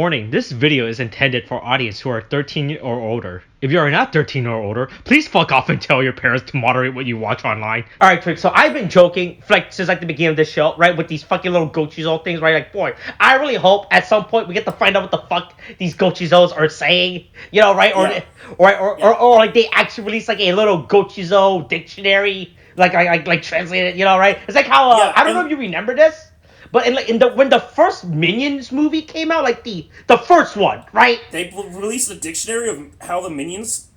Warning, this video is intended for audience who are 13 or older. If you are not 13 or older, please fuck off and tell your parents to moderate what you watch online. Alright, Twig, so I've been joking since the beginning of this show, right, with these fucking little Gochizou things, right? Like, boy, I really hope at some point we get to find out what the fuck these Gochizous are saying, right? Or like they actually release like a little Gochizou dictionary, like translated, right? It's like how, I don't know if you remember this. But when the first Minions movie came out, like the first one, right? They released a dictionary of how the Minions.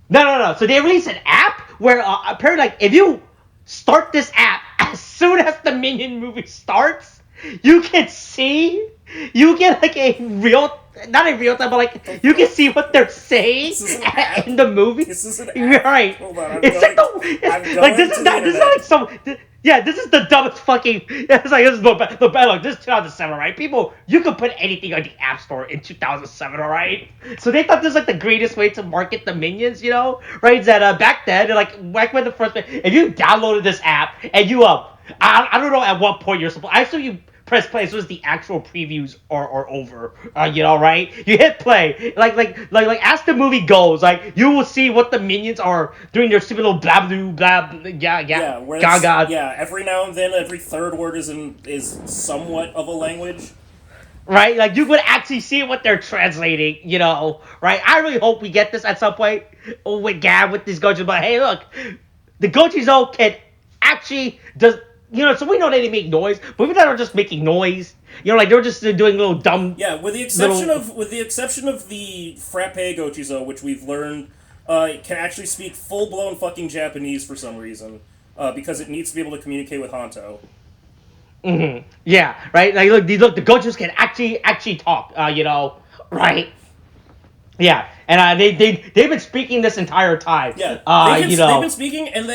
No. So they released an app where apparently, like, if you start this app as soon as the Minion movie starts, you get like not a real time, but like you can see what they're saying in the movie. This is an app. Right? Hold on, This is the dumbest fucking. It's like this is the look. This is 2007, right? People, you could put anything on the App Store in 2007, all right? So they thought this was like the greatest way to market the Minions, right? That back then, back when the first, if you downloaded this app and you I don't know at what point you're supposed. I assume you press play as soon as the actual previews are over, right? You hit play, like as the movie goes, like you will see what the Minions are doing their stupid little blah blah blah, gaga. Yeah, every now and then, every third word is somewhat of a language. Right, like you could actually see what they're translating, right? I really hope we get this at some point with Gavv with these Gochizou. But hey, look, the Gochizou can actually so we know they make noise, but we thought they were just making noise. Like they were just doing little dumb. Yeah, with the exception of the Frappe Gochizou, which we've learned can actually speak full blown fucking Japanese for some reason, because it needs to be able to communicate with Hanto. Mm-hmm. Yeah, right. Like look, the Gochizous can actually talk. Right. Yeah, and they've been speaking this entire time. Yeah, they've been speaking, and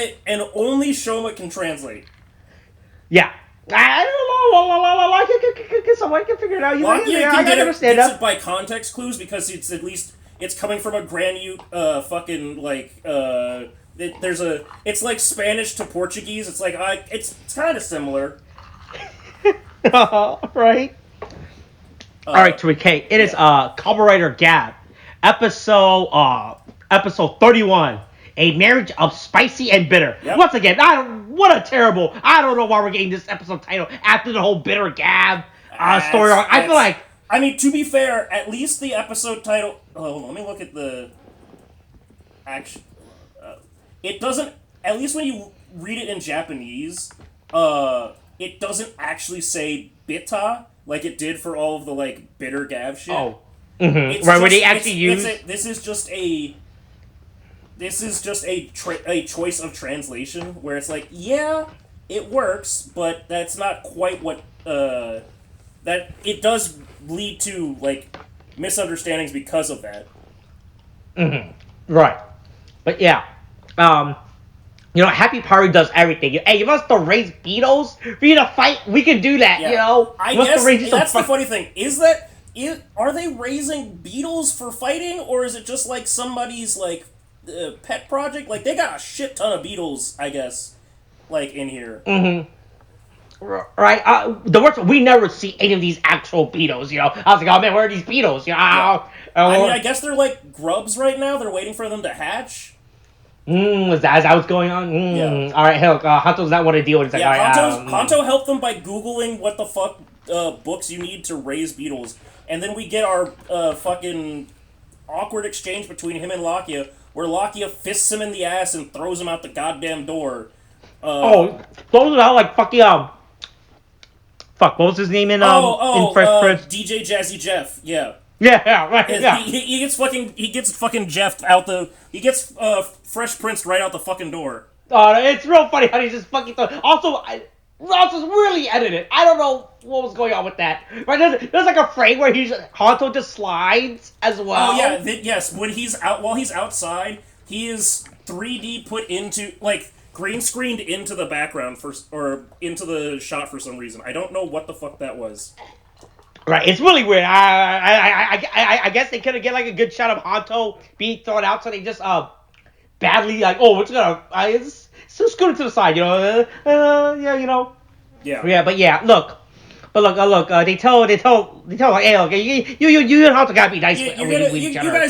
only Shoma can translate. Yeah. I don't know. Someone can figure it out. I can understand that. It by context clues because it's coming from a Granute fucking like it's like Spanish to Portuguese. It's like it's kind of similar. Right. All right, Tariq. Hey, it is Kamen Rider Gavv, episode 31. A marriage of spicy and bitter. Yep. Once again, I don't know why we're getting this episode title after the whole bitter Gavv story arc. I feel like. I mean, to be fair, at least the episode title. Oh, let me look at the. Action. It doesn't. At least when you read it in Japanese, it doesn't actually say "bita" like it did for all of the like bitter Gavv shit. Oh, mm-hmm. Right. Where they actually use. This is just a choice of translation where it's like, yeah, it works, but that's not quite what that it does lead to like misunderstandings because of that. Mm-hmm. Right, but yeah, Happy Party does everything. Hey, you want us to raise beetles for you to fight? We can do that. Yeah. I guess that's the funny thing. Are they raising beetles for fighting, or is it just like somebody's like pet project? Like they got a shit ton of beetles, I guess, like in here. Mm-hmm. Right. The worst, we never see any of these actual beetles. I was like, oh man, where are these beetles? I mean, I guess they're like grubs right now. They're waiting for them to hatch. Is that what's going on? Yeah. All right, hell, Hanto's not want to deal with it. It's like, Hanto helped them by Googling what the fuck books you need to raise beetles, and then we get our fucking awkward exchange between him and Lakia, where Lakia fists him in the ass and throws him out the goddamn door. Throws him out like fucking fuck, what was his name in Fresh Prince? DJ Jazzy Jeff, yeah. Yeah, right. Yeah. He gets fucking Jeff out he gets Fresh Prince right out the fucking door. Oh, it's real funny how he just fucking also Ross was really edited. I don't know what was going on with that. Right? There's like a frame where Hanto just slides as well. Oh yeah, yes. When while he's outside, he is 3D put into like green screened into the background or into the shot for some reason. I don't know what the fuck that was. Right, it's really weird. I guess they couldn't get like a good shot of Hanto being thrown out, so they just badly like, it's just scoot to the side, Yeah. Yeah, but yeah, look, But look, they tell like, hey, look, you and Hato gotta be nice with each other.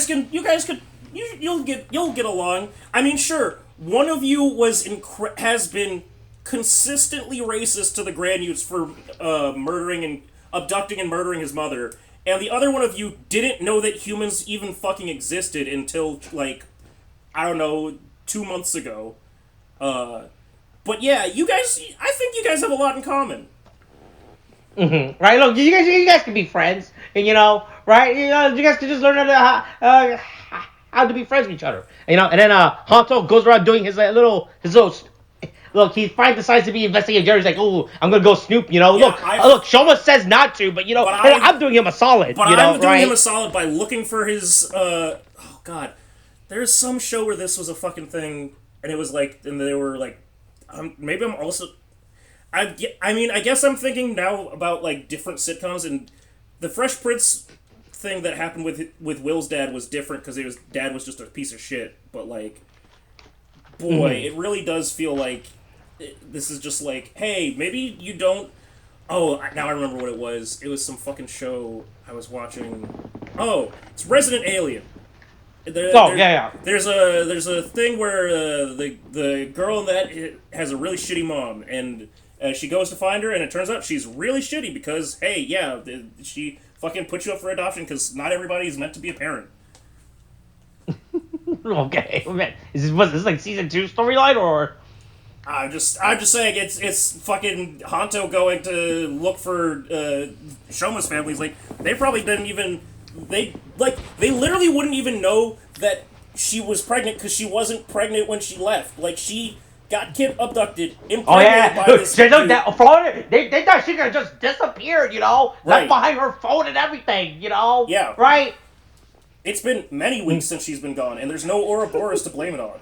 You'll get along. I mean, sure, one of you has been consistently racist to the Granules for abducting and murdering his mother, and the other one of you didn't know that humans even fucking existed until, like, I don't know, 2 months ago. But yeah, I think you guys have a lot in common. Mm-hmm. Right? Look, you guys can be friends, and right? You guys can just learn how to be friends with each other. And then Hanto goes around doing his little. Look, he finally decides to be investigating. Jerry's like, oh, I'm gonna go snoop. Look, Shoma says not to, but I'm doing him a solid. But I'm doing him a solid by looking for his. Oh God, there's some show where this was a fucking thing, and it was like, and they were like, maybe I'm also. I mean, I guess I'm thinking now about, like, different sitcoms, and the Fresh Prince thing that happened with Will's dad was different because his dad was just a piece of shit. But, like, boy, it really does feel like this is just like, hey, maybe you don't. Oh, now I remember what it was. It was some fucking show I was watching. Oh, it's Resident Alien. Yeah. There's a thing where the girl in that has a really shitty mom, and she goes to find her, and it turns out she's really shitty because, hey, yeah, she fucking put you up for adoption because not everybody is meant to be a parent. Okay, man. Was this like season 2 storyline or? I'm just saying it's fucking Hanto going to look for Shoma's family. Like, they probably didn't even they literally wouldn't even know that she was pregnant because she wasn't pregnant when she left. Like, she got abducted, impregnated by this dude. They thought she could have just disappeared, left behind her phone and everything, Yeah. Right? It's been many weeks since she's been gone, and there's no Ouroboros to blame it on.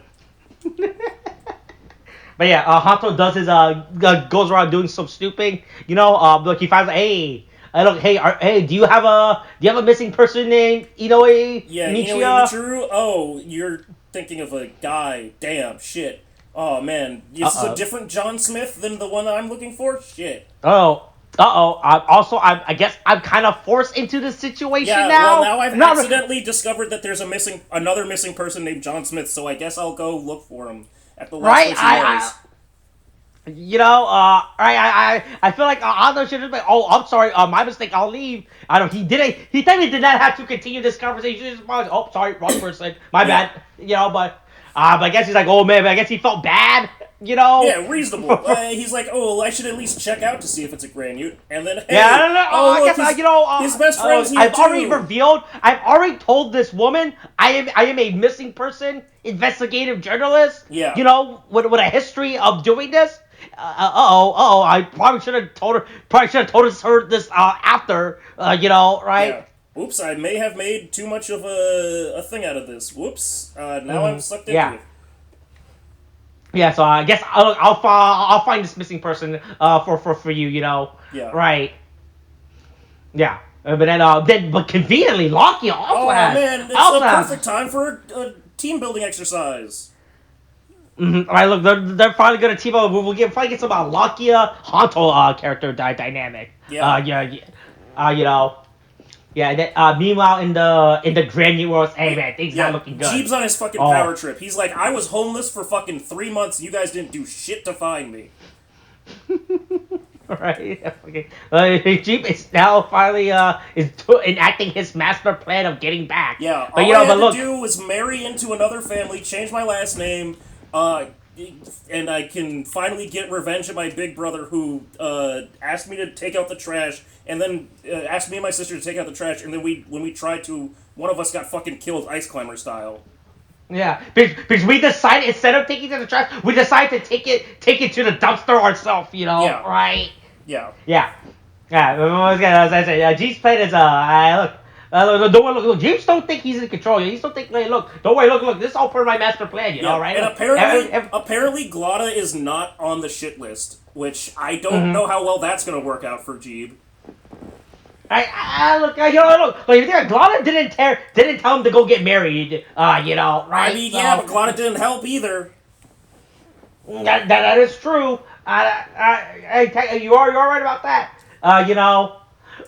But yeah, Hanto does his goes around doing some snooping. Look, he finds hey, do you have a missing person named Inoue? Yeah, Inoue Michiru? Oh, you're thinking of a guy. Damn, shit. Oh man, is this a different John Smith than the one I'm looking for? Shit. I guess I'm kind of forced into this situation now. Well, now I've accidentally discovered that there's another missing person named John Smith, so I guess I'll go look for him at the last place he was. I feel like Ando should have been. Oh, I'm sorry. My mistake. I'll leave. I don't. He technically did not have to continue this conversation. Oh, sorry, wrong person. My bad. But I guess he's like, oh man, but I guess he felt bad. Yeah, reasonable. He's like, oh, I should at least check out to see if it's a Granute, and then hey, I don't know. I guess his best friend's here I've too. already revealed. I've already told this woman I am a missing person investigative journalist. Yeah. With a history of doing this. I probably should have told her this after. Right? Yeah. Oops, I may have made too much of a thing out of this. Whoops. Now I'm sucked into it. Yeah, so I guess I'll find this missing person for you, Yeah. Right. Yeah. But conveniently, Lockheed also has. Oh man, it's the perfect time for a team building exercise. Mm-hmm. All right, look, they're finally gonna team up. We'll finally get some Lakia Hanto character dynamic. Yeah. Meanwhile, in the Granny world, hey man, things not looking good. Jeeb's on his fucking power trip. He's like, I was homeless for fucking 3 months. You guys didn't do shit to find me. Right. Okay. Jeeb is now finally enacting his master plan of getting back. Yeah. All I had to do was marry into another family, change my last name, and I can finally get revenge of my big brother who asked me to take out the trash, and then asked me and my sister to take out the trash, and then when we tried to, one of us got fucking killed ice climber style. Yeah, because we decided, instead of taking it to the trash, we decided to take it to the dumpster ourselves, right? Yeah. Yeah. As I said, G's plan is don't worry, look, James don't think he's in control. He don't think, look, don't worry, look, this is all part of my master plan, right? And apparently Glada is not on the shit list, which I don't know how well that's gonna work out for Jeeb. Look, if Glada didn't tell him to go get married, right? I mean, but Glada didn't help either. That is true. You are right about that. You know,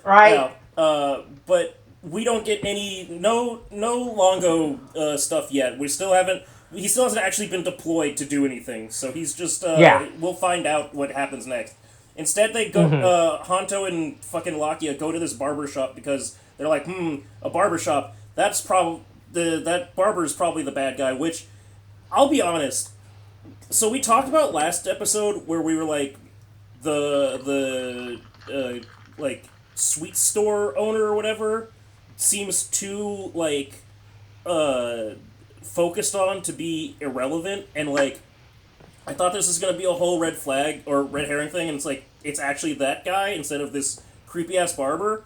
right? Yeah. But we don't get any no Longo stuff yet. We still haven't. He still hasn't actually been deployed to do anything. So he's just. Yeah. We'll find out what happens next. Instead, they go. Honto and fucking Lakia go to this barbershop because they're like, a barbershop. That's probably that barber's probably the bad guy. Which, I'll be honest. So we talked about last episode where we were like, the like sweet store owner or whatever seems too like focused on to be irrelevant, and like I thought this was gonna be a whole red flag or red herring thing, and it's like it's actually that guy instead of this creepy ass barber.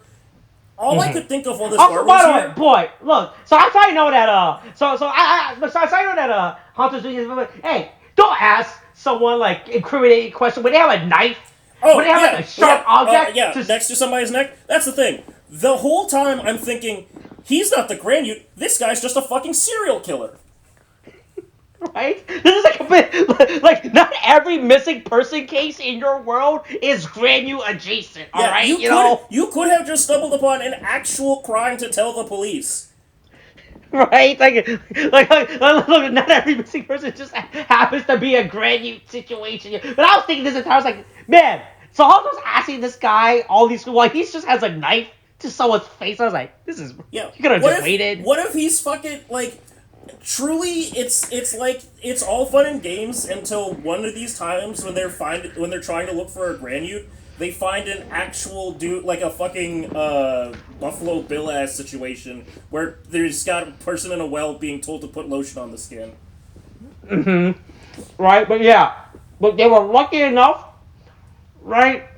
All I could think of while this barber was by the here. way, boy, look. So I thought you know that. So I know that. Hunter's doing. Hey, don't ask someone like incriminating question when they have a knife. Oh, when they have like a sharp object. Next to somebody's neck. That's the thing. The whole time I'm thinking, he's not the Granute. This guy's just a fucking serial killer. Right? This is like a bit like not every missing person case in your world is Granute adjacent. All right, you could have just stumbled upon an actual crime to tell the police. Right? Like, look, not every missing person just happens to be a Granute situation. But I was thinking this entire, I was like, man. So I was asking this guy all these, well, he just has a knife to someone's face. I was like, this is, you could have just waited. What if he's fucking like? Truly, it's like it's all fun and games until one of these times when they're trying to look for a Granute, they find an actual dude, like a fucking Buffalo Bill ass situation where there's got a person in a well being told to put lotion on the skin. Right, but they were lucky enough, right?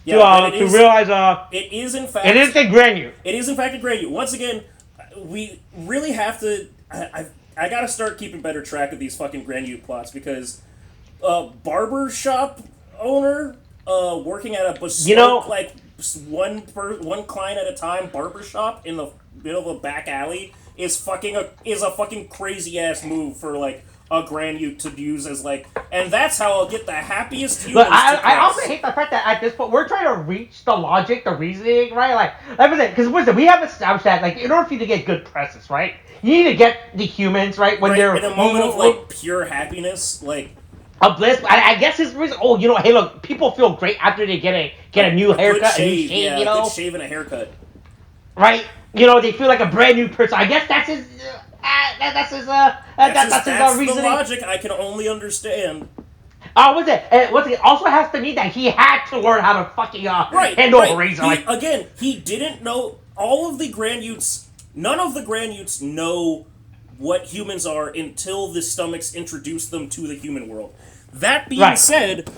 To realize it is in fact it is a Granute. It is in fact a Granute. Once again, we really have to. I gotta start keeping better track of these fucking Granute plots because barber shop owner working at a bespoke like one client at a time barber shop in the middle of a back alley is a fucking crazy ass move for like a Granute to use as like, and that's how I'll get the happiest humans. Look, I also hate the fact that at this point we're trying to reach the logic, the reasoning, right? Like because listen, we have established that like in order for you to get good presses, right, you need to get the humans right when they're in a moment of like pure happiness, like a bliss. I guess his reason. Oh, hey, look, people feel great after they get a new haircut, a new shave, a good shave and a haircut, right? They feel like a brand new person. I guess that's his. That's his reasoning. The logic I can only understand. What's it? Also has to mean that he had to learn how to fucking handle a razor. He didn't know all of the Granutes. None of the Granutes know what humans are until the stomachs introduce them to the human world. That being said,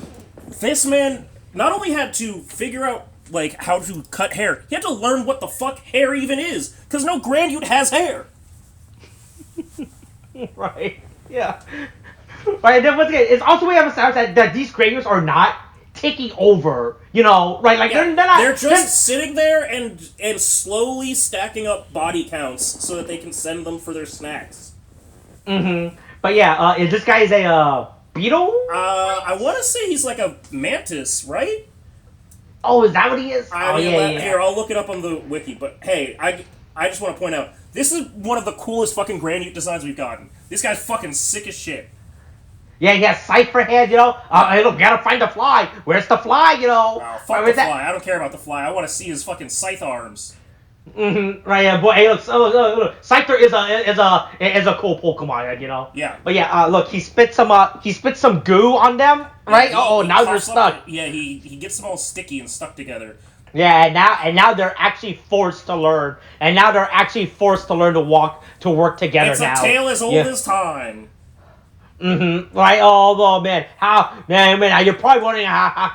this man not only had to figure out like how to cut hair, he had to learn what the fuck hair even is, because no Granute has hair. Right. Yeah. Right. And then once again, it's also we have established that these Granutes are not taking over. Right? Like they're not. They're just sitting there and slowly stacking up body counts so that they can send them for their snacks. But yeah, this guy is a beetle. I want to say he's like a mantis, right? Oh, is that what he is? Here, I'll look it up on the wiki. But hey, I just want to point out, this is one of the coolest fucking Granute designs we've gotten. This guy's fucking sick as shit. Yeah, he has Cypher head, hey, look, gotta find the fly. Where's the fly, Oh, fuck the fly. I don't care about the fly. I want to see his fucking scythe arms. Right, yeah, boy. Hey, look. Cypher is a cool Pokemon, Yeah. But yeah, look, he spits some goo on them, right? Now they're stuck. He gets them all sticky and stuck together. Yeah, and now they're actually forced to learn, to work together. It's a tale as old as time. Right. Oh man, man, you're probably wondering how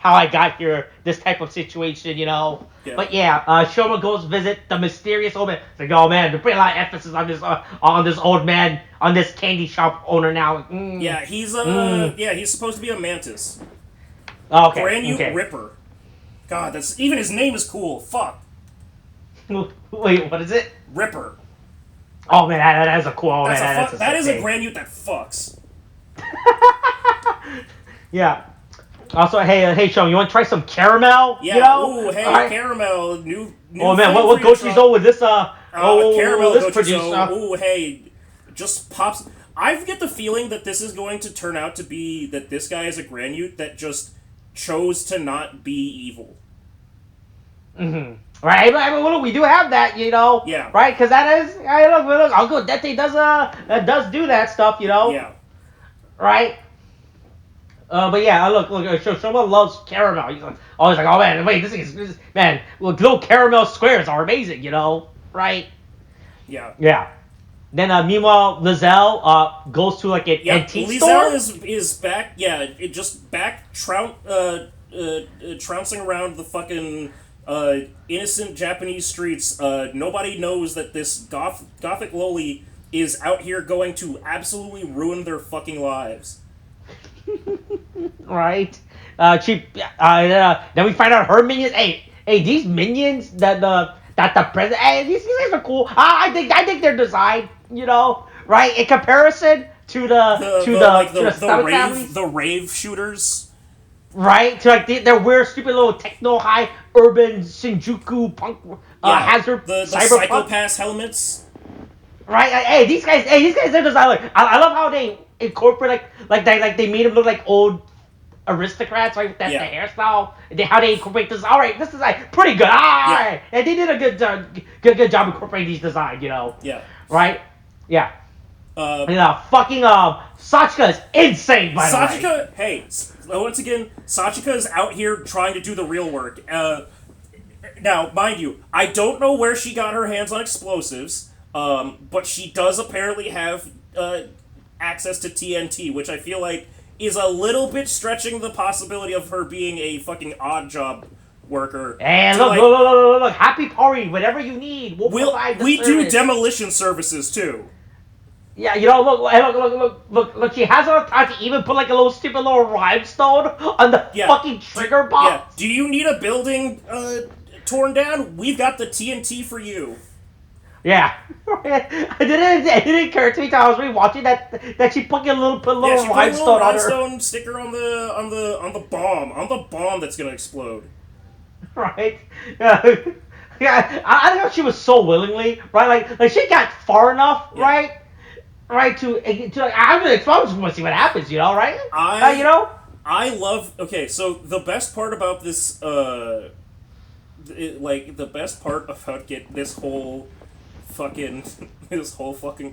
I got here, this type of situation, Yeah. But yeah, Shoma goes visit the mysterious old man. It's like, oh man, they're putting a lot of emphasis on this old man, on this candy shop owner now. Yeah, he's supposed to be a mantis. Okay. Granute Ripper. God, that's even his name is cool. Fuck. Wait, what is it? Ripper. Oh man, that is a cool. That is a Granute that fucks. Yeah. Also, hey, Sean, you want to try some caramel? Yeah. You know? Ooh, hey, Right. caramel. New Oh man, thing what for you to gochizo with this? caramel this gochizo. producer. Ooh, hey, just pops. I get the feeling that this is going to turn out to be that this guy is a Granute that just chose to not be evil. Right, look, we do have that, you know. Yeah. Right, because that is, look, Uncle Dete does do that stuff, you know. Yeah. Right. But yeah, look, someone loves caramel. He's like, always like, oh man, wait, man, look, little caramel squares are amazing, you know. Right. Yeah. Yeah. Then meanwhile, Lizelle goes to like an antique store. Lizelle is back. Yeah, it just back trouncing around the fucking innocent Japanese streets. Nobody knows that this gothic loli is out here going to absolutely ruin their fucking lives. Right. Then we find out her minions. Hey, these minions that the president. Hey, these guys are cool. I think they're designed. You know, right? In comparison to the rave shooters. Right, to like their weird, stupid little techno high urban Shinjuku punk hazard the cyberpunk psychopath helmets. Right, hey, these guys are designed. Like, I love how they incorporate like they made them look like old aristocrats, right? With the hairstyle, how they incorporate this. All right, this is like pretty good. Alright, and they did a good job incorporating these designs, you know. Yeah. Right. Yeah. Fucking Sachika is insane. By the way, hey, once again, Sachika is out here trying to do the real work. Now, mind you, I don't know where she got her hands on explosives, but she does apparently have access to TNT, which I feel like is a little bit stretching the possibility of her being a fucking odd job worker. And look, happy party, whatever you need, we'll provide the we service. do demolition services too. Yeah, you know, look, she has enough time to even put like a little stupid little rhinestone on the fucking trigger box. Yeah. Do you need a building torn down? We've got the TNT for you. Yeah. it didn't occur to me until I was rewatching that she put a little rhinestone sticker on the bomb that's gonna explode. Right. Yeah. I don't know if she was so willingly, right? Like she got far enough, right? Right to I'm gonna expose to see what happens, you know, right? You know. I love. Okay, so the best part about this, the best part about this whole fucking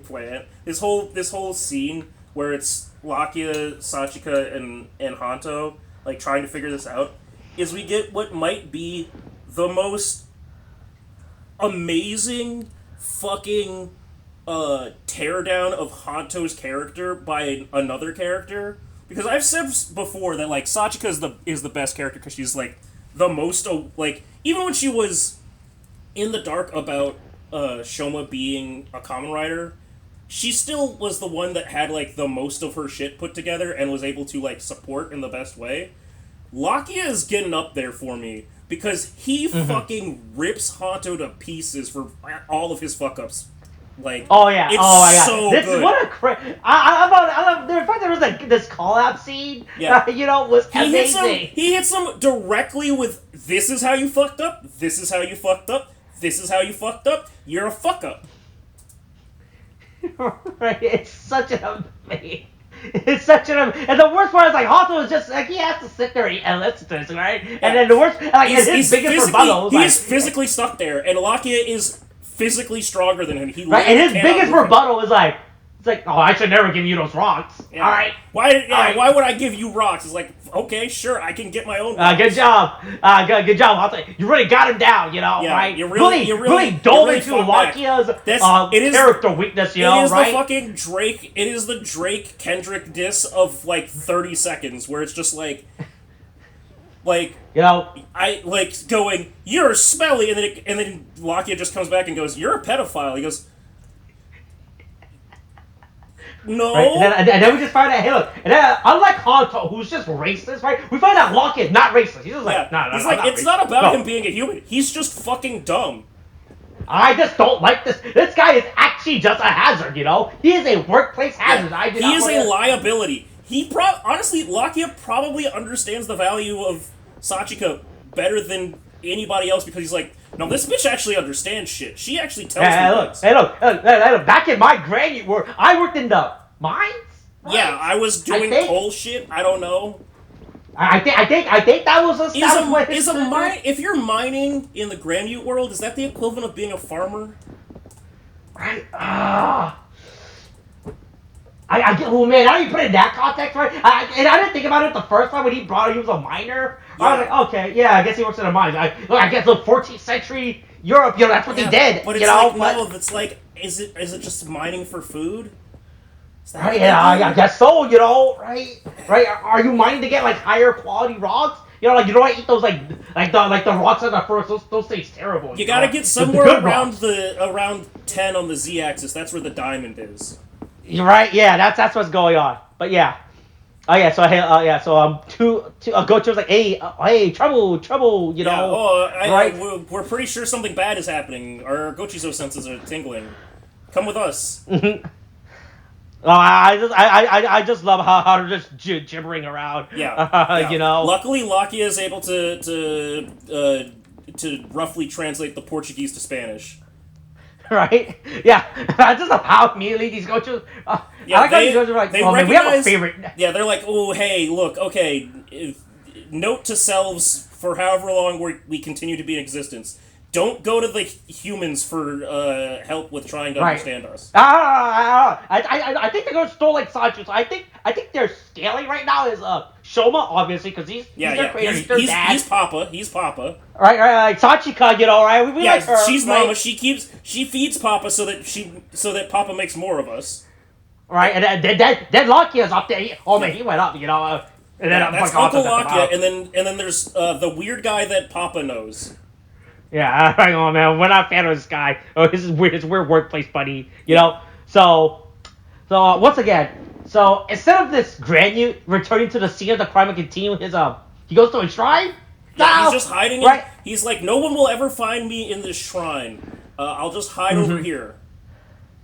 plan, this whole scene where it's Lakia, Sachika, and Hanto like trying to figure this out, is we get what might be the most amazing fucking teardown of Hanto's character by another character. Because I've said before that like Sachika is the best character because she's like the most like, even when she was in the dark about Shoma being a Kamen Rider, she still was the one that had like the most of her shit put together and was able to like support in the best way. Lakia is getting up there for me because he fucking rips Hanto to pieces for all of his fuck ups. Like, it's my God. So this good. Is what a I love the fact there was like this call out scene. Yeah. You know, was amazing. He hits them directly with, "This is how you fucked up. This is how you fucked up. This is how you fucked up. You're a fuck up." Right. It's such an amazing. And the worst part is like Hanto is just like he has to sit there and listen to this, right? Yeah. And then the worst, like his biggest rebuttal, he's physically stuck there, and Lakia is physically stronger than him. He right, and his biggest rebuttal is like, it's like, oh, I should never give you those rocks. Yeah. All right. Why would I give you rocks? It's like, okay, sure, I can get my own rocks. Good job. Good job. You really got him down, you know, right? You really dove into Lakia's character weakness, you know, right? It is the fucking Drake. It is the Drake Kendrick diss of like 30 seconds, where it's just like, you know, I like going, "You're smelly," and then Lakia just comes back and goes, "You're a pedophile." He goes, "No." Right? And then we just find out, hey, look, and then, unlike Hanto, who's just racist, right? We find out Lakia is not racist. He's just like, no. He's like, it's not about him being a human. He's just fucking dumb. I just don't like this. This guy is actually just a hazard, you know? He is a workplace hazard. He is a liability. Honestly, Lakia probably understands the value of Sachika better than anybody else because he's like, no, this bitch actually understands shit. She actually tells me things. Hey, look, back in my granny work, I worked in the mines. Right? Yeah, I was doing coal shit. I don't know. I think that was a mine. If you're mining in the Granute world, is that the equivalent of being a farmer? Right. I get. Oh man, now you put it in that context, right? And I didn't think about it the first time when he brought it. He was a miner. Yeah. I was like, okay, yeah, I guess he works in a mine. I guess the 14th century Europe, that's what they did. But it's it's like, is it just mining for food? Right, yeah, I guess so. Right. Are you mining to get like higher quality rocks? You don't want to eat those like the rocks on the first. Those things terrible. You gotta get somewhere around 10 on the z-axis. That's where the diamond is. You're right. Yeah, that's what's going on. But yeah. Oh yeah. So Gocho's like, hey, trouble. Right. We're pretty sure something bad is happening. Our Gochizo senses are tingling. Come with us. Oh, I just love how they're just gibbering around. Yeah. Yeah. Luckily, Lakia is able to roughly translate the Portuguese to Spanish. Right? Yeah. I just love how immediately these Gochos. These Gochos are like, man, we have a favorite. Yeah, they're like, oh, hey, look, okay, note to selves for however long we continue to be in existence. Don't go to the humans for help with trying to understand us. I think they're going to stole like Sancho. So I think their scaling right now is Shoma, obviously, because he's their creator. He's their dad. He's Papa. Right. Sachika, right? We like her. She's Mama. She feeds Papa so that Papa makes more of us. Right, and then Lakia's up there. He went up, And then that's Uncle Lakia, and then there's the weird guy that Papa knows. Yeah, oh man, we're not a fan of this guy. Oh, this is weird. It's a weird workplace buddy, So once again, instead of this Granute returning to the scene of the crime and continue his he goes to a shrine. Yeah, he's just hiding. Right. He's like, no one will ever find me in this shrine. I'll just hide over here.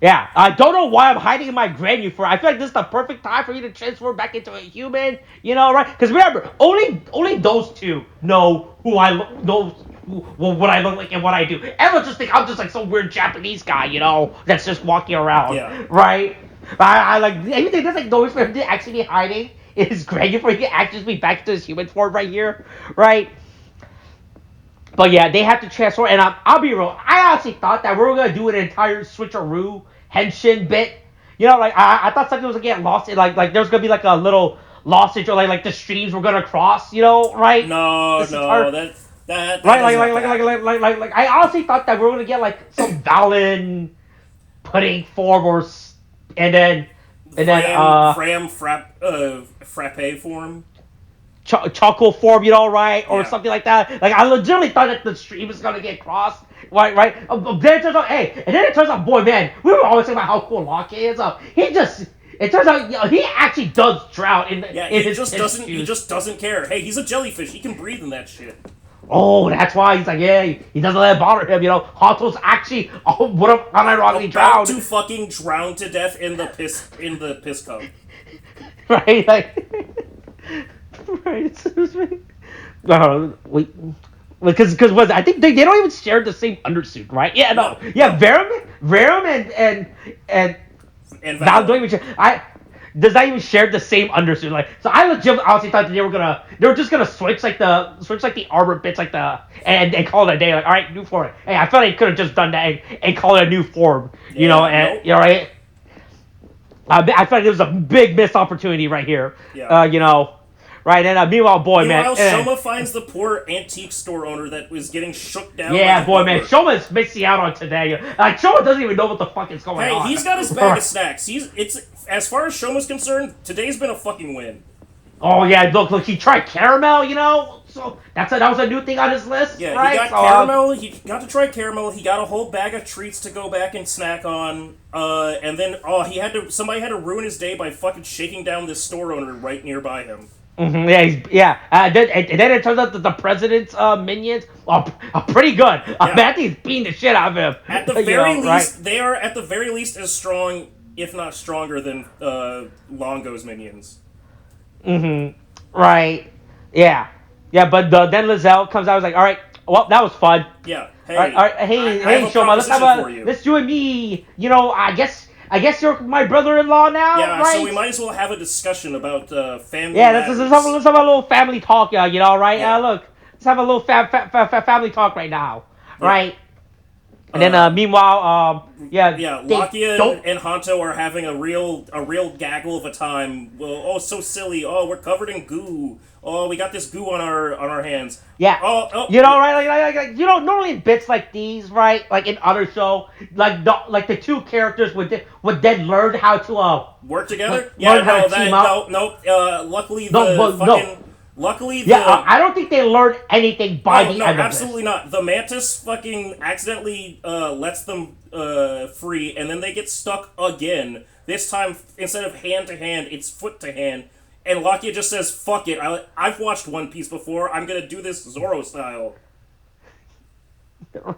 Yeah, I don't know why I'm hiding in my Granute for. I feel like this is the perfect time for you to transform back into a human. Right? Because remember, only those two know who I know. What I look like and what I do. Everyone just think I'm just like some weird Japanese guy, that's just walking around, right? I like everything. That's like no reason for him to actually be hiding in his Granute for he can actually be back to his human form right here, right? But yeah, they have to transform, and I'll be real. I honestly thought that we were gonna do an entire switcheroo henshin bit. I thought something was gonna get lost in like there was gonna be like a little lostage or like the streams were gonna cross, right? No, That I honestly thought that we were gonna get like some Valen pudding form and then frappe form. Choco form, right? Or Yeah. something like that. Like I legitimately thought that the stream was gonna get crossed. Right? Then it turns out, boy, man, we were always talking about how cool Locke is. It turns out he actually does drown in his he just doesn't care. Hey, he's a jellyfish. He can breathe in that shit. Oh, that's why he's like, yeah, he doesn't let it bother him, Hato's actually would have unironically drowned. To fucking drown to death in the piss cup. Right, right. Excuse me. Because I think they don't even share the same undersuit, right? Yeah, no. Yeah, Verum and Val don't even share. Does not even share the same undersuit. So I legitimately honestly thought that they were just gonna switch the armor bits and call it a day. Like, all right, new form. Hey, I felt like could have just done that and call it a new form. Right? I felt like there was a big missed opportunity right here. Yeah. Right, and meanwhile, boy, meanwhile, man. Shoma finds the poor antique store owner that was getting shook down. Yeah, boy, man. Shoma's missing out on today. Like, Shoma doesn't even know what the fuck is going on. Hey, he's got his bag of snacks. As far as Shoma's concerned, today's been a fucking win. Oh, yeah, look, he tried caramel, So that was a new thing on his list, yeah, right? He got caramel. He got to try caramel. He got a whole bag of treats to go back and snack on. And then, somebody had to ruin his day by fucking shaking down this store owner right nearby him. Mm-hmm, yeah. And then it turns out that the president's minions are pretty good. Matthew's beating the shit out of him. At the very least, they are at the very least as strong, if not stronger, than Longo's minions. Right. Yeah. Yeah, but then Lizelle comes out. I was like, all right, well, that was fun. Yeah. Hey, All right, I have a Shoma, proposition for you. let's do a me. I guess you're my brother-in-law now, Yeah, so right? we might as well have a discussion about family Yeah, let's matters. have a little family talk, right? Yeah. Look, let's have a little family talk right now, Yeah. right? And then Uh, meanwhile, yeah, yeah, they Lakia don't. and Hanto are having a real gaggle of a time. Well, oh, so silly. Oh, we're covered in goo. Oh, we got this goo on our hands. Yeah. Oh, Right? Normally in bits like these, right? Like in other show, like the two characters would then learn how to work together? Yeah, learn how no, to team that up. no. Luckily No, the but no. fucking luckily Yeah, the I don't think they learned anything by oh the no, end of absolutely this. not. The mantis fucking accidentally lets them free, and then they get stuck again. This time, instead of hand to hand, it's foot to hand. And Lakia just says, "Fuck it. I've watched One Piece before. I'm gonna do this Zoro style."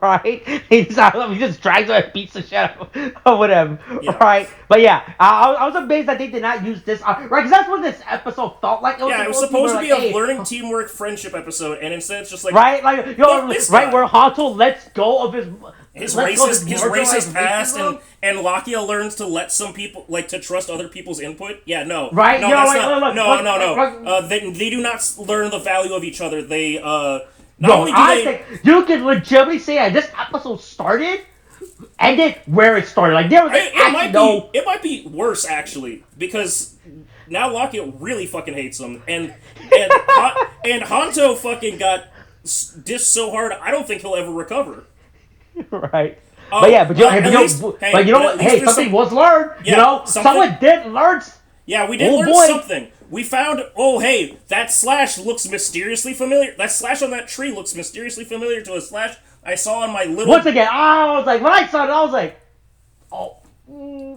Right? He just drags her and beats the shit out of or whatever. Yeah. Right? But yeah, I was amazed that they did not use this. Right? Because that's what this episode felt like. Yeah, it was Where supposed to like, be a hey, learning teamwork friendship episode, and instead it's just like, right? Like fuck this right guy. where Hanto lets go of His lets go of racist, his marginalized racist past, racism. and Lakia learns to let some people to trust other people's input. Yeah, no, Right? no, You know, that's like, not, look, no, look, no, no. like, They do not learn the value of each other. They not no, only do I they, think you can legitimately say that this episode ended where it started. Like there was like, it might actually no. be, it might be worse actually because now Lakia really fucking hates him, and Hanto fucking got dissed so hard. I don't think he'll ever recover. Right. Oh, But yeah, but you, at least, but you know what? Hey, something was learned. Yeah, someone did learn. Yeah, we did Oh learn boy. something. We found, oh hey, that slash looks mysteriously familiar. That slash on that tree looks mysteriously familiar to a slash I saw on my little. Once again, I was like, when I saw it, I was like, oh,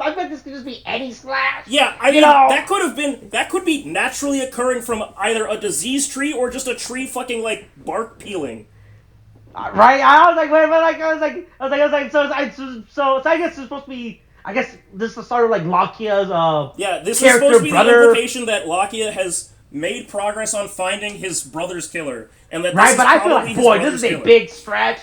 I bet this could just be any slash. Yeah, I mean that could be naturally occurring from either a disease tree or just a tree fucking like bark peeling. Right? I was like, wait, so I guess it's supposed to be. I guess this is the start of like Lakia's Yeah, this is character supposed to be brother. the implication that Lakia has made progress on finding his brother's killer, and that this Right, is but I feel probably like, his boy, this brother's is a killer. big stretch.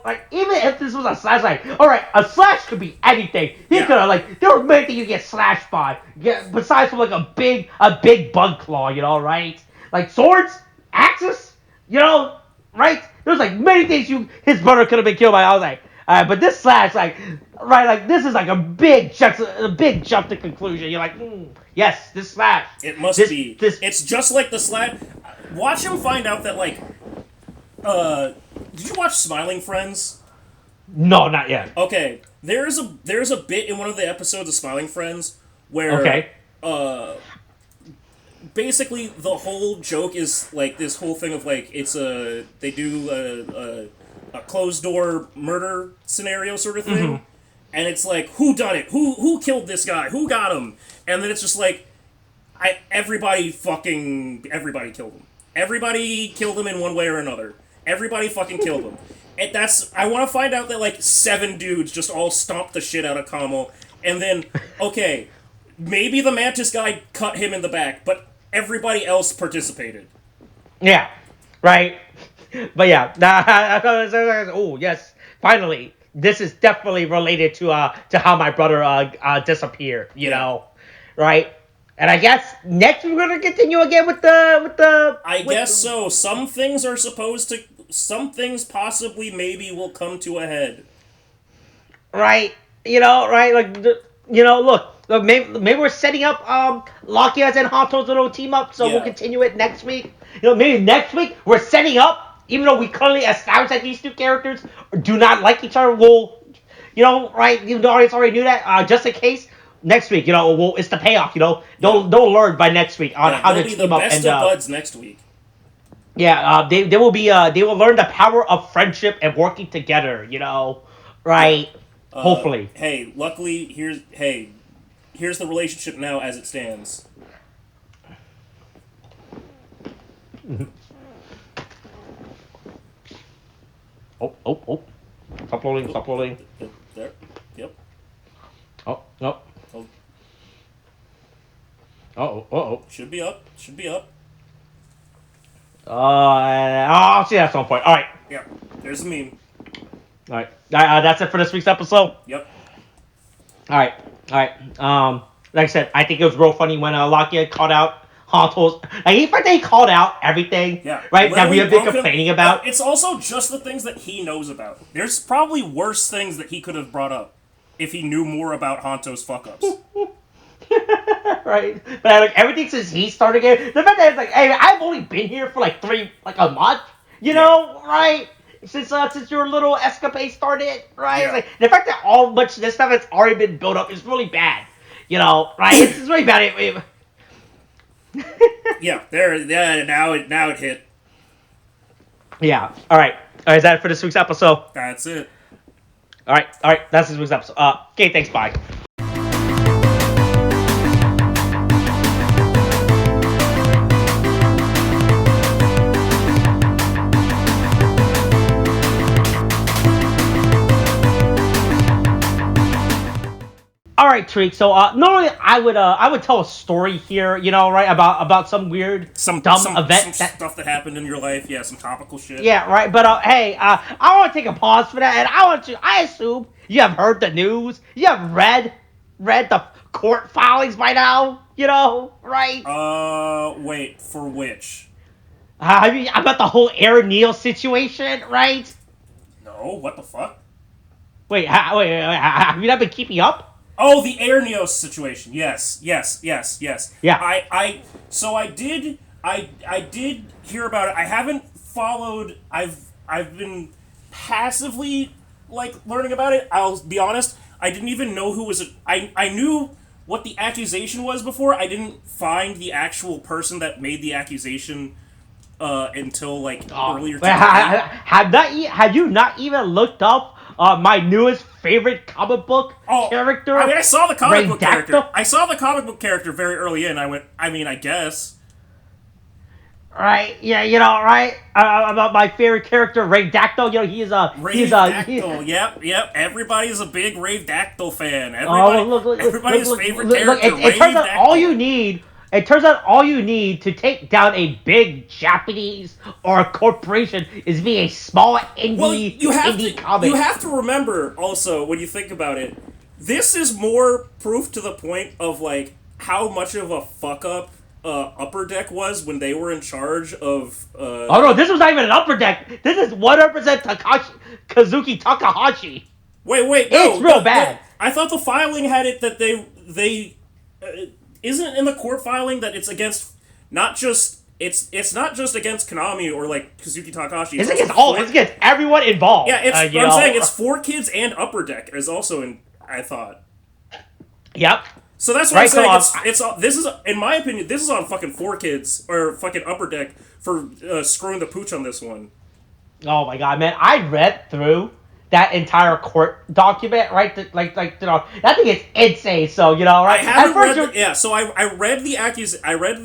Like even if this was a slash, like, all right, a slash could be anything. He Yeah. could have like there were many things you get slashed by. Yeah, besides from like a big bug claw, right? Like swords, axes, right? There's like many things his brother could have been killed by. I was like, all right, but this slash, like, right, like this is like a big jump to conclusion. You're like, yes, this slash. It must be. It's just like the slash. Watch him find out that like. Did you watch Smiling Friends? No, not yet. Okay, there's a bit in one of the episodes of Smiling Friends where basically the whole joke is like this whole thing of like they do a closed door murder scenario sort of thing, and it's like who done it, who killed this guy, who got him, and then it's just like everybody killed him. Everybody killed him in one way or another. Everybody fucking killed him. And I want to find out that like 7 dudes just all stomped the shit out of Kamo, and then okay, maybe the Mantis guy cut him in the back, but everybody else participated. Yeah, right. But yeah, oh yes, finally, this is definitely related to how my brother disappeared. You know, right? And I guess next we're gonna continue again with the. I guess so. Some things possibly maybe will come to a head. Right. Right. Like look, maybe we're setting up Lakia's and Hanto's little team up, so we'll continue it next week. Maybe next week we're setting up, even though we clearly established that these two characters do not like each other. We'll, right? The audience already knew that. Just in case. Next week, it's the payoff. They'll learn by next week on how to team up. They'll be the best of buds next week. Yeah, they will learn the power of friendship and working together. Right? Hopefully. Hey, luckily here's the relationship now as it stands. Oh! Stop loading. There. Yep. Oh no. Oh. Uh-oh. Should be up. I'll see that at some point. All right. Yeah, there's a meme. All right. That's it for this week's episode. Yep. All right. Like I said, I think it was real funny when Lakia called out Honto's. Like, in fact, they called out everything. Yeah. Right. That we have been complaining about. It's also just the things that he knows about. There's probably worse things that he could have brought up if he knew more about Honto's fuck ups. Right. But like everything since he started it, the fact that it's like, hey, I've only been here for like a month. You know, right? Since your little escapade started, right? Yeah. Like the fact that all much of this stuff has already been built up is really bad. You know, right? It's really bad. Yeah, now it hit. Yeah. All right. Is that it for this week's episode? That's it. All right. That's this week's episode. Okay, thanks. Bye. All right, Tariq. So normally I would tell a story here, you know, right, about some weird dumb event, stuff that happened in your life. Yeah, some topical shit. Yeah, right. But hey, I want to take a pause for that, and I assume you have heard the news. You have read the court filings by now, you know, right? Wait, for which? I mean, about the whole Aaron Neal situation, right? No, what the fuck? Wait, have you not been keeping up? Oh, the Air Neos situation. Yes. Yeah. I did hear about it. I haven't followed. I've been passively like learning about it. I'll be honest. I didn't even know who was it. I knew what the accusation was before. I didn't find the actual person that made the accusation until like earlier today. Have you not even looked up my newest favorite comic book character? I mean, I saw the comic book character. I saw the comic book character very early in. I went, I guess. Right, yeah, you know, right? About my favorite character, RedTableProduction. You know, he's RedTableProduction. Yep. Everybody's a big RedTableProduction fan. Everybody's favorite character. It turns out all you need. It turns out all you need to take down a big Japanese or a corporation is be a small indie comic. You have to remember also when you think about it, this is more proof to the point of like how much of a fuck up Upper Deck was when they were in charge of. Oh no, this was not even an Upper Deck. This is 100% Kazuki Takahashi. Wait, no, it's real bad. I thought the filing had it that they. Isn't it in the court filing that it's against not just it's not just against Konami or like Kazuki Takahashi. It's against everyone involved. Yeah, I'm saying it's 4Kids and Upper Deck is also in. I thought. Yep. So that's what I'm saying. This is in my opinion. This is on fucking 4Kids or fucking Upper Deck for screwing the pooch on this one. Oh my god, man! I read through that entire court document, right? Like you know, that thing is insane. So you know, right? I haven't read. So I read the accusation. I read.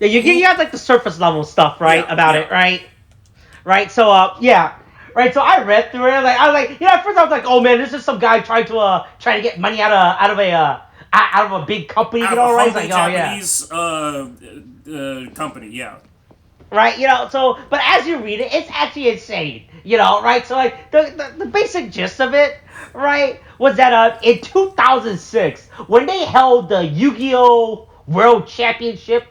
Yeah, you have like the surface level stuff, right? About it, right? Right. So yeah. Right, so I read through it. I was like, you know, at first I was like, oh man, this is some guy trying to get money out of a big company, you know, right? Like, Japanese company, yeah. Right, you know, so but as you read it, it's actually insane, you know, right? So like the basic gist of it, right, was that in 2006 when they held the Yu-Gi-Oh! World Championship,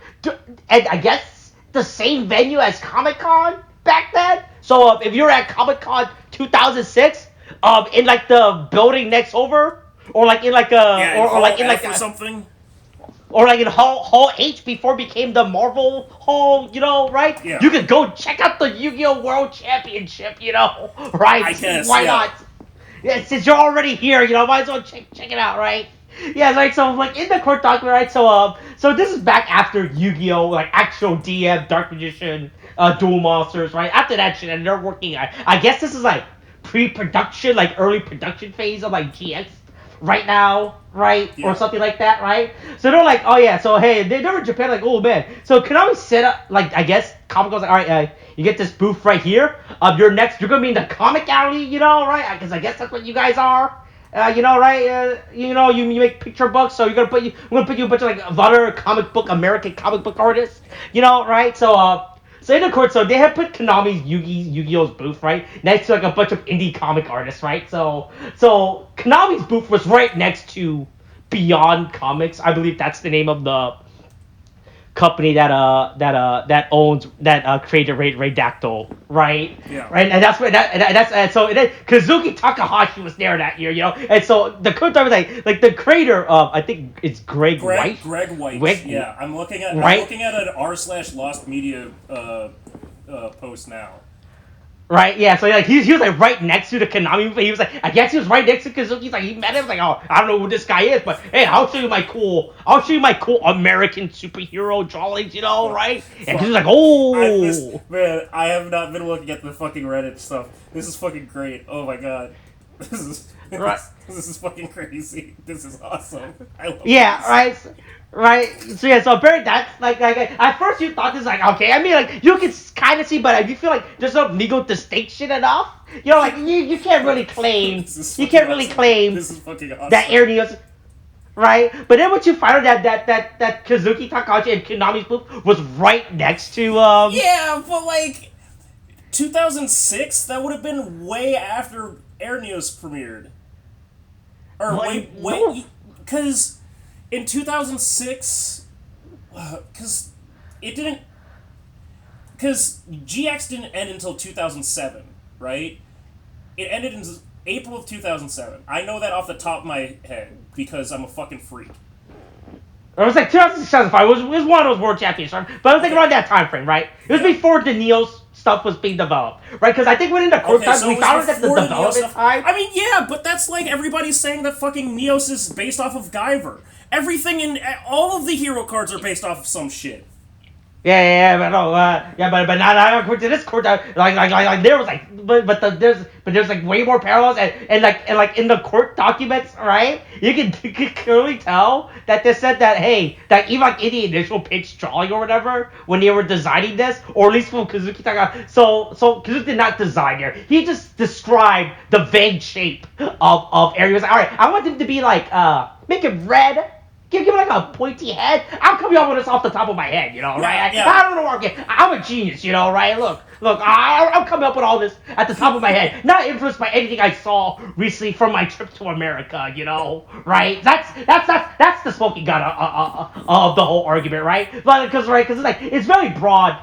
and I guess the same venue as Comic-Con back then. So if you're at Comic-Con 2006, in like the building next over, or like in like something, or like in Hall H before it became the Marvel Hall, you know, right? Yeah. You could go check out the Yu-Gi-Oh! World Championship, you know, right? I guess. Why not? Yeah, since you're already here, you know, might as well check it out, right? Yeah, like so, like in the court document, right? So this is back after Yu-Gi-Oh! Like actual DM, Dark Magician, Duel Monsters, right? After that shit, and they're working. I guess this is like pre-production, like early production phase of like GX right now, right? Yeah. Or something like that, right? So they're like, oh yeah, so hey, they were in Japan, like, oh man. So Konami set up, like, I guess Comic Con's like, all right, you get this booth right here. You're gonna be in the comic alley, you know, right? Because I guess that's what you guys are. right? You make picture books, so we're gonna put you a bunch of like other American comic book artists, right? So in the court, so they have put Konami's Yu-Gi-Oh's booth right next to like a bunch of indie comic artists, right? So Konami's booth was right next to Beyond Comics, I believe that's the name of the company that owns that created Raydactyl, right? Yeah. Right, and that's what Kazuki Takahashi was there that year, and so the co-star was like the creator of I think it's Greg White. Greg White. Yeah, I'm looking at an r/Lost Media post now. Right, yeah, so like he was like right next to the Konami. He was like, I guess he was right next to Kazuki. Like he met him, like, oh, I don't know who this guy is, but hey, I'll show you my cool American superhero drawings, right? And he was like, oh, man, I have not been looking at the fucking Reddit stuff. This is fucking great. Oh my god, this is fucking crazy. This is awesome. I love this. Right. Right, so apparently that's like at first you thought this like okay, I mean like you can kind of see, but you feel like there's no legal distinction enough, like you can't really claim this is fucking awesome. That Air Neos, right? But then once you find out that Kazuki Takahashi and Konami's booth was right next to yeah, but like 2006, that would have been way after Air Neos premiered, or wait, because. In 2006, because GX didn't end until 2007, right? It ended in April of 2007. I know that off the top of my head because I'm a fucking freak. It was like 2005. It was one of those World Championships, but it was like around that time frame, right? It was before the Neos stuff was being developed, right? Because I think within the court time, we found out that the development time. I mean, yeah, but that's like everybody's saying that fucking Neos is based off of Guyver. Everything in all of the hero cards are based off of some shit. But not according to this court. Like there was like, there's like way more parallels and like in the court documents, right? You can clearly tell that they said that hey, that even like in the initial pitch drawing or whatever when they were designing this, or at least from Kazuki Takahashi. So Kazuki did not design it. He just described the vague shape of areas. All right, I want them to be like make it red. Give him like a pointy head. I'll come up with this off the top of my head, right? Yeah. I don't know. I'm a genius, right? Look. I'm coming up with all this at the top of my head, not influenced by anything I saw recently from my trip to America, right? That's the smoking gun of the whole argument, right? Because it's like it's very broad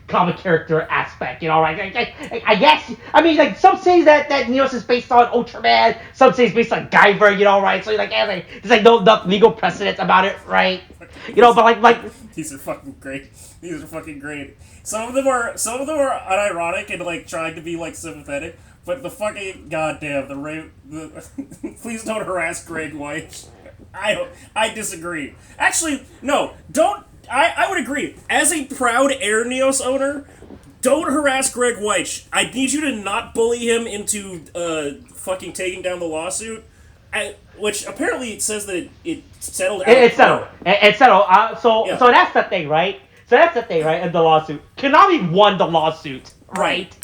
comic character aspect, right? I guess, I mean, like, some say that Neos is based on Ultraman, some say it's based on Guyver, right? So, there's, like, no legal precedent about it, right? But, like... These are fucking great. Some of them are unironic and, like, trying to be, like, sympathetic, but the fucking, goddamn, please don't harass Greg White. I disagree. Actually, no, don't... I would agree. As a proud Air Neos owner, don't harass Greg White. I need you to not bully him into fucking taking down the lawsuit. Which apparently it says that it settled out. It's settled. It's settled. So that's the thing, right? Of the lawsuit. Konami won the lawsuit, right?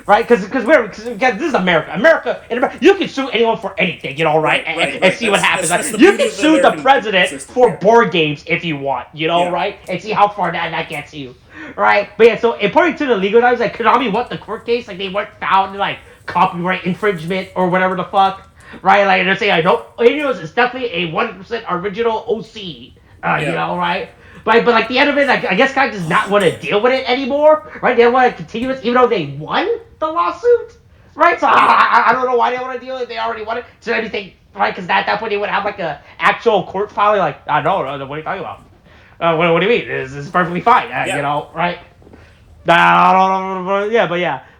Right, because this is America. In America, you can sue anyone for anything, right? And see what happens. You can sue the president for board games if you want, right? And see how far that gets you, right? But yeah, so according to the legal guys, like Konami won the court case, like they weren't found like copyright infringement or whatever the fuck, right? Like they're saying, no, it's definitely a 100% original OC, right? But like the end of it, like, I guess guys does not want to deal with it anymore, right? They don't want to continue it, even though they won the lawsuit, right? So I don't know why they want to deal with it. They already won it. So anything, right? Because at that point they would have like a actual court filing. Like, I don't know, what are you talking about? What do you mean? This is perfectly fine, right?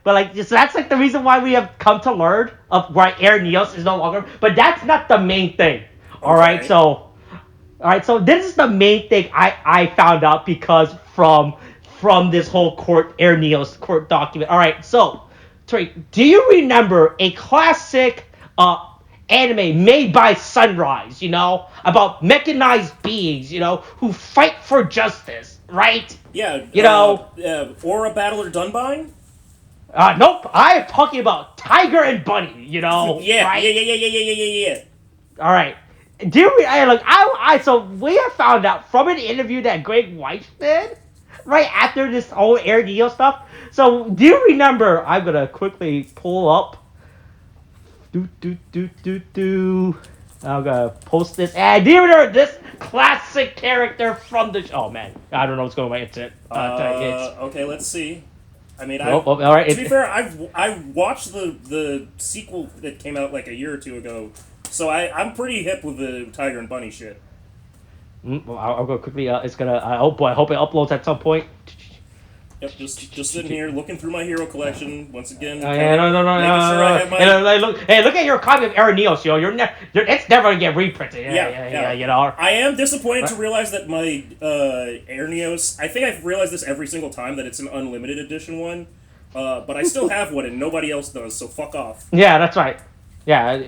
But like, so that's like the reason why we have come to learn of why Air Neos is no longer. But that's not the main thing. All right, so this is the main thing I found out because from this whole Air Neos court document. All right, so Tariq, do you remember a classic anime made by Sunrise? About mechanized beings, who fight for justice, right? Yeah. Or a Battler Dunbine. Nope. I am talking about Tiger and Bunny. You know. Yeah, right? yeah. All right. So we have found out from an interview that Greg Weiss did, right after this whole Air Neo stuff. So do you remember? I'm gonna quickly pull up. I'm gonna post this. And do you remember this classic character from the? Oh man, I don't know what's going on with my internet. Okay, let's see. I mean, all right. To be fair, I watched the sequel that came out like a year or two ago, so I'm pretty hip with the Tiger and Bunny shit. Well, I'll go quickly. It's gonna. I hope it uploads at some point. Yep, just sitting here looking through my hero collection once again. No. Look at your copy of Araneos, yo. It's never gonna get reprinted. Yeah. You know. I am disappointed to realize that my Araneos. I think I've realized this every single time that it's an unlimited edition one, but I still have one and nobody else does. So fuck off. Yeah, that's right. Yeah.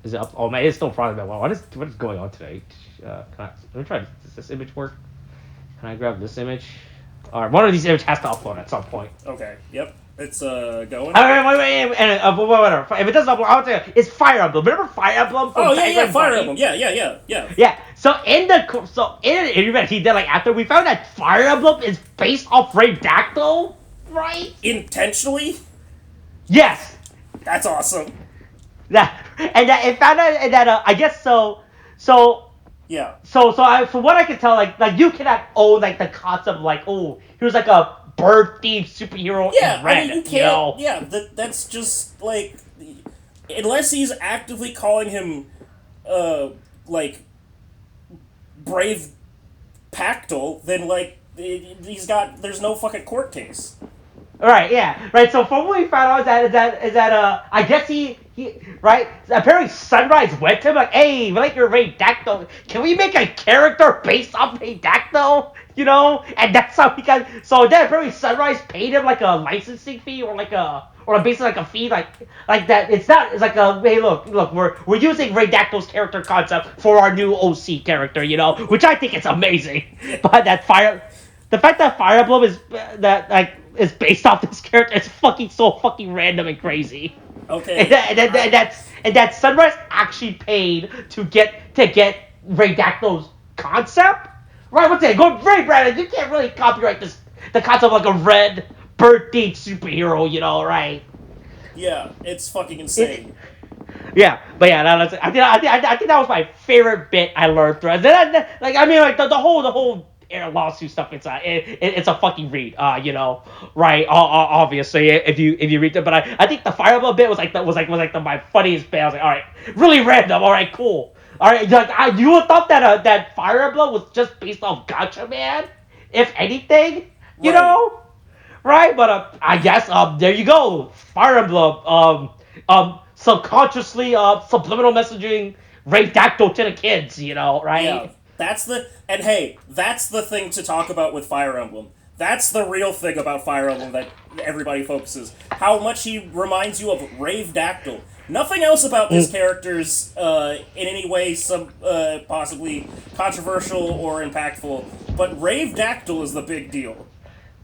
Is it up? Oh man, it's still probably that one. What is going on today? Let me try. Does this image work? Can I grab this image? All right, one of these images has to upload at some point. Okay. Yep. It's going. Wait. Whatever. If it doesn't upload, I'll tell you. It's Fire Emblem. Remember Fire Emblem? Fire Emblem. Yeah. Yeah. So in an interview that he did like after, we found that Fire Emblem is based off RedTableProduction, right? Intentionally? Yes. That's awesome. That it found out that I guess so. Yeah. So what I can tell, like you cannot own like the concept of like, oh, he was like a bird thief superhero. Yeah, in Red, I mean you can't. You know? Yeah, that's just like, unless he's actively calling him, like, Brave Pactal, then like there's no fucking court case. Right. Yeah. Right. So from what we found out is that I guess he right. Apparently Sunrise went to him like, hey, we like your RedTableProduction. Can we make a character based on RedTableProduction? You know, and that's how he got. So then apparently Sunrise paid him like a licensing fee or basically like a fee like that. It's like a hey look we're using RedTableProduction's character concept for our new OC character. You know, which I think is amazing. But the fact that Fire Emblem is based off this character is so fucking random and crazy. Okay. And that Sunrise actually paid to get RedTableProduction's concept. Right, what's it? Go very Brandon. You can't really copyright the concept of like a red bird thief superhero, you know, right? Yeah, it's fucking insane. Yeah, but yeah, I think that was my favorite bit I learned through. Then, like I mean, like the whole lawsuit stuff. It's a fucking read. You know, right? Obviously, if you read it, but I think the Fire Emblem bit was my funniest bit. I was like, all right, really random. All right, cool. All right, like you would thought that Fire Emblem was just based off Gotcha Man, if anything, you know, right? But I guess there you go, Fire Emblem. Subconsciously subliminal messaging RedTableProduction to the kids, you know, right? Yeah, that's the thing to talk about with Fire Emblem. That's the real thing about Fire Emblem that everybody focuses. How much he reminds you of RedTableProduction. Nothing else about this character's in any way possibly controversial or impactful, but RedTableProduction is the big deal.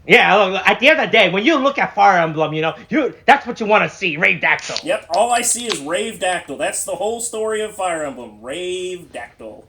Yeah, look, at the end of the day, when you look at Fire Emblem, you know, that's what you want to see, RedTableProduction. Yep, all I see is RedTableProduction. That's the whole story of Fire Emblem, RedTableProduction.